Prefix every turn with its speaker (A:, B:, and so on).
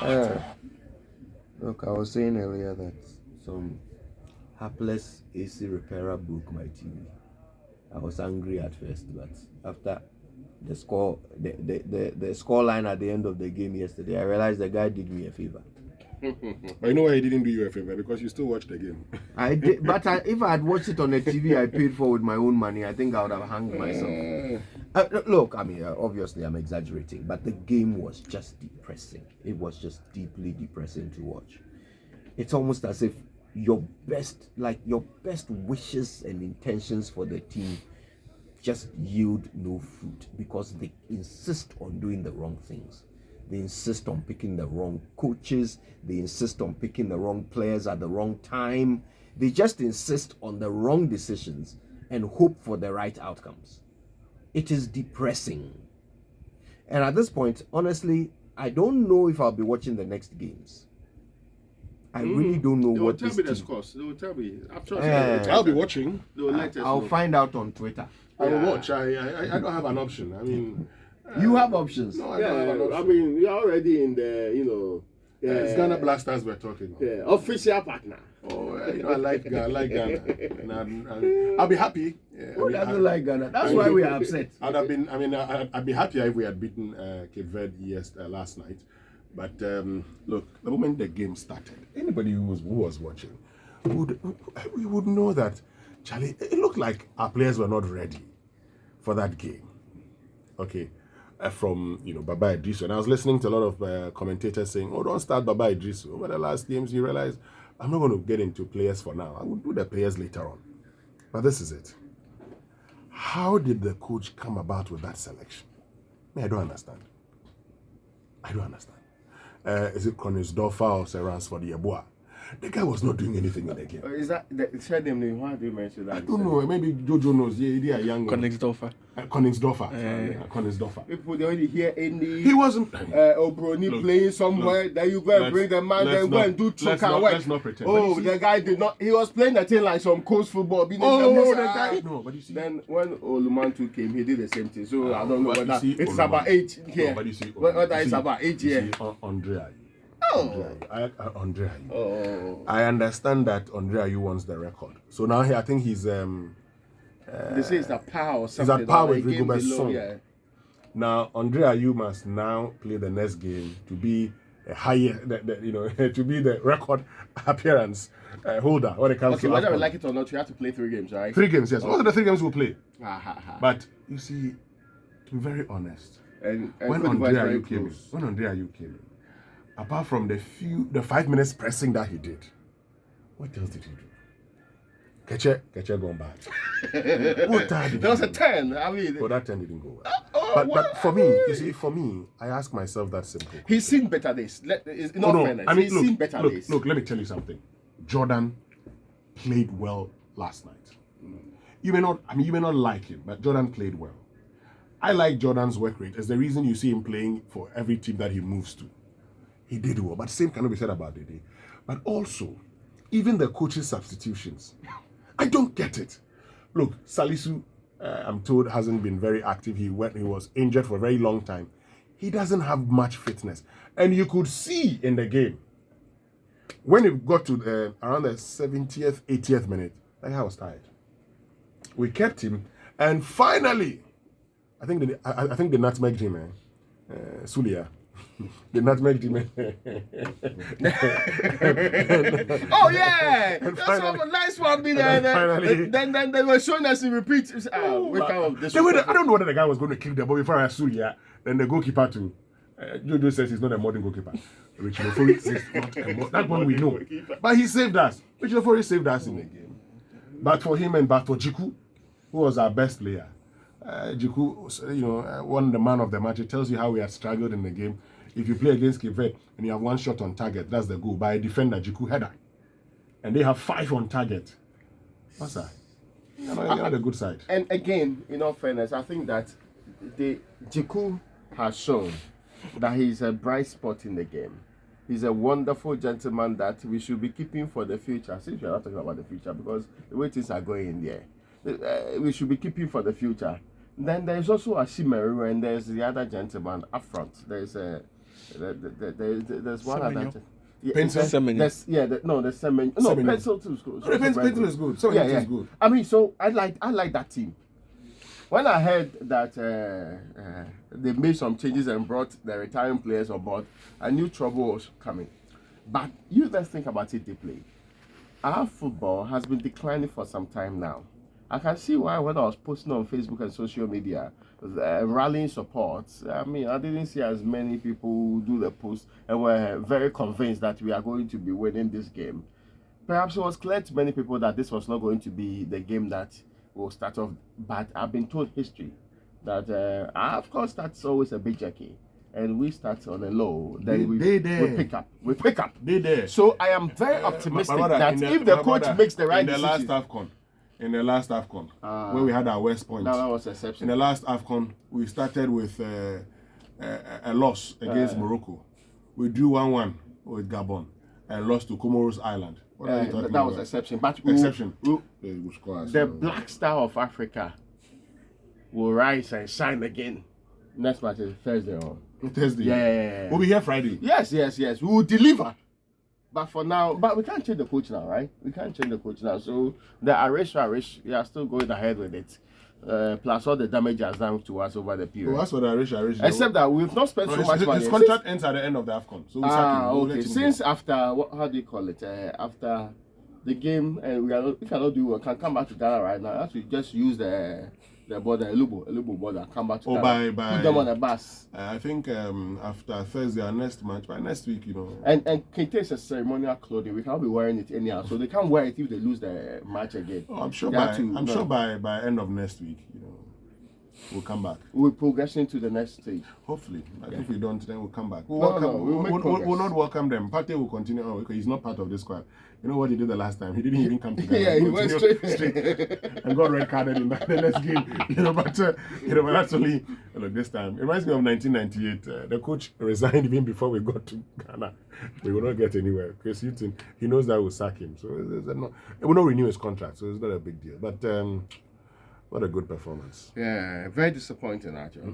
A: Uh, Look, I was saying earlier that some hapless AC repairer broke my TV. I was angry at first, but after the score line at the end of the game yesterday, I realized the guy did me a favor.
B: But you know why he didn't do you a favor? Because you still watched the game.
A: I did, but if I had watched it on the TV I paid for with my own money, I think I would have hanged myself. Look, I mean, obviously I'm exaggerating, but the game was just depressing. It was just deeply depressing to watch. It's almost as if your best wishes and intentions for the team just yield no fruit because they insist on doing the wrong things. They insist on picking the wrong coaches. They insist on picking the wrong players at the wrong time. They just insist on the wrong decisions and hope for the right outcomes. It is depressing. And at this point, honestly, I don't know if I'll be watching the next games. I really don't know what this
C: They will tell me.
B: I'll be watching.
A: I'll find out on Twitter.
B: I will watch. I don't have an option. I mean,
A: you have options.
B: No, I don't have an option.
C: I mean, you're already in the,
B: it's Ghana Blasters we're talking about.
C: Yeah, official partner.
B: Oh, I like Ghana. And I'll be happy.
A: Who doesn't like Ghana? That's why we are upset.
B: I'd be happier if we had beaten Cape Verde last night. But look, the moment the game started, anybody who was watching we would know that, Charlie, it looked like our players were not ready for that game. Okay, from Baba Idrisu, and I was listening to a lot of commentators saying, "Oh, don't start Baba Idrisu." Over the last games, you realize I'm not going to get into players for now. I will do the players later on. But this is it. How did the coach come about with that selection? I don't understand. Is it Konisdorfer or Serans for the Amoah? The guy was not doing anything in the game.
C: Is that said him name? Why do you mention that?
B: I don't know. Maybe Jojo knows. Yeah, they are young.
D: Koningsdorfer.
B: Koningsdorfer.
C: People don't really hear any.
B: He wasn't.
C: Obroni playing somewhere. Then you go and bring the man. Then go and do trick and work.
B: Let's not pretend.
C: Oh, the guy did not. He was playing the thing like some coast football.
B: The guy. No, but you see.
C: Then when Olumantu came, he did the same thing. So I don't know whether it's
B: Olumantu.
C: about age here.
B: No, but you see,
C: whether it's about age here.
B: Andre.
C: Andre.
B: I understand that Andre Ayew wants the record. So now I think he's
C: they say it's the power or something.
B: He's at power with Rigobert's son. Yeah. Now Andre Ayew must now play the next game to be a higher, to be the record appearance holder when it comes to.
C: Whether we like it or not, you have to play 3 games, right?
B: 3 games, yes. What are the 3 games we'll play? But you see, to be very honest,
C: and
B: when Andre Ayew came in, apart from the 5 minutes pressing that he did, what else did he do? Keche gone bad. What did
C: there was a 10. I mean,
B: that 10 didn't go well. But for me, you see, I ask myself that simple question.
C: He's seen better days. He's seen better days.
B: Look, let me tell you something. Jordan played well last night. You may not like him, but Jordan played well. I like Jordan's work rate. It's the reason you see him playing for every team that he moves to. He did well, but the same cannot be said about Dede. But also, even the coach's substitutions, I don't get it. Look, Salisu, I'm told, hasn't been very active. He was injured for a very long time. He doesn't have much fitness. And you could see in the game, when it got to around the 70th, 80th minute, that guy was tired. We kept him, and finally, I think the nutmegged him, Sulia. The nutmeg demon.
C: Oh yeah, that's a nice one. Then they were showing us in repeat.
B: I don't know whether the guy was going to kick the ball before I saw ya. Then the goalkeeper too. Jojo says he's not a modern goalkeeper. Richard Ofori is not a modern. That one we know. But he saved us. Richard Ofori saved us in the game. But for him and but for Jiku, who was our best player, Jiku, won the man of the match. It tells you how we had struggled in the game. If you play against Cape Verde and you have 1 shot on target, that's the goal by a defender, Jiku header. And they have 5 on target. What's that? You're not the good side.
C: And again, in all fairness, I think that Jiku has shown that he's a bright spot in the game. He's a wonderful gentleman that we should be keeping for the future. Since we're not talking about the future, because the way things are going in there, we should be keeping for the future. Then there's also Ashimeru, and there's the other gentleman up front. There's There's one
B: Semenyo?
C: other. Yeah,
B: Pencil?
A: Semenyo.
C: the Semenyo. No,
B: Semenyo.
C: Pencil too is good.
B: Pencil is good. Semenyo is good.
C: I mean, so I like that team. When I heard that they made some changes and brought the retiring players on board, I knew trouble was coming. But you let's think about it deeply. Our football has been declining for some time now. I can see why when I was posting on Facebook and social media, rallying support, I mean, I didn't see as many people do the post and were very convinced that we are going to be winning this game. Perhaps it was clear to many people that this was not going to be the game that will start off, but I've been told history that AfCON starts always a bit jerky, and we start on a low, then we pick up. We pick up.
B: They there.
C: So I am very optimistic
B: my brother,
C: that if the coach makes the right
B: in the
C: decision.
B: last AfCON, where we had our West Point.
C: That was exception.
B: In the last AfCON, we started with a loss against Morocco. We drew 1-1 with Gabon and lost to Comoros Island. What are you talking
C: that
B: about?
C: was exception. But
B: Exception.
C: the black star of Africa will rise and shine again. Next match is Thursday on.
B: Thursday.
C: Yeah.
B: We'll be here Friday.
C: Yes. We will deliver. But for now, we can't change the coach now, right? We can't change the coach now. So the Arish, we are still going ahead with it. Plus all the damage has done to us over the period.
B: Well, that's what Arish.
C: Except that we've not spent so much money.
B: His contract ends at the end of the AfCON. So we'll sack him. We'll let him
C: Since
B: go.
C: after, how do you call it? After the game, and we cannot do what can come back to Ghana right now. Actually, just use the border, Elubo border, come back to Ghana. Put them on a bus.
B: I think after Thursday, our next match, by next week,
C: And Kente is a ceremonial clothing. We can't be wearing it anyhow, so they can't wear it if they lose the match again.
B: Oh, I'm sure by end of next week, we'll come back.
C: We're progressing to the next stage.
B: Hopefully. If we don't, then we'll come back.
C: We'll
B: not welcome them. Pate will continue on because he's not part of this squad. You know what he did the last time? He didn't even come to Ghana.
C: Yeah, he went straight.
B: And got red carded in the next game. But that's only this time. It reminds me of 1998. The coach resigned even before we got to Ghana. We will not get anywhere because he knows that we'll sack him. So he will not renew his contract. So it's not a big deal. But what a good performance.
C: Yeah, very disappointing actually.